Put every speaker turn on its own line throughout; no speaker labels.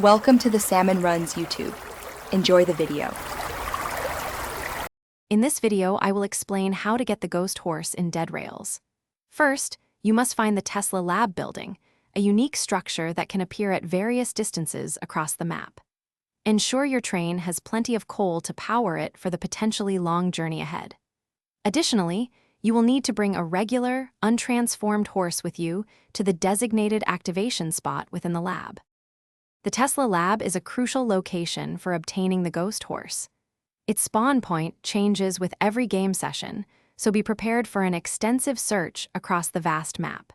Welcome to the Salmon Runs YouTube. Enjoy the video.
In this video, I will explain how to get the ghost horse in Dead Rails. First, you must find the Tesla Lab building, a unique structure that can appear at various distances across the map. Ensure your train has plenty of coal to power it for the potentially long journey ahead. Additionally, you will need to bring a regular, untransformed horse with you to the designated activation spot within the lab. The Tesla Lab is a crucial location for obtaining the ghost horse. Its spawn point changes with every game session, so be prepared for an extensive search across the vast map.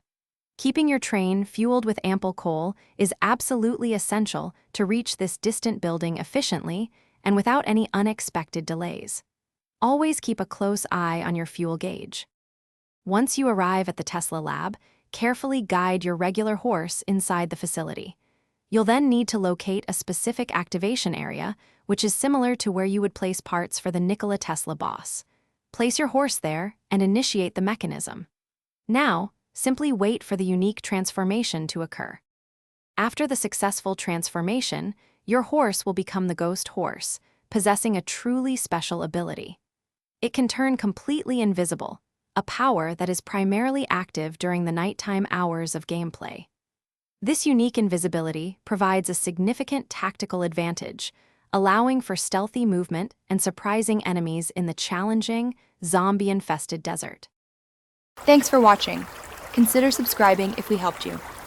Keeping your train fueled with ample coal is absolutely essential to reach this distant building efficiently and without any unexpected delays. Always keep a close eye on your fuel gauge. Once you arrive at the Tesla Lab, carefully guide your regular horse inside the facility. You'll then need to locate a specific activation area, which is similar to where you would place parts for the Nikola Tesla boss. Place your horse there and initiate the mechanism. Now, simply wait for the unique transformation to occur. After the successful transformation, your horse will become the ghost horse, possessing a truly special ability. It can turn completely invisible, a power that is primarily active during the nighttime hours of gameplay. This unique invisibility provides a significant tactical advantage, allowing for stealthy movement and surprising enemies in the challenging, zombie-infested desert.
Thanks for watching. Consider subscribing if we helped you.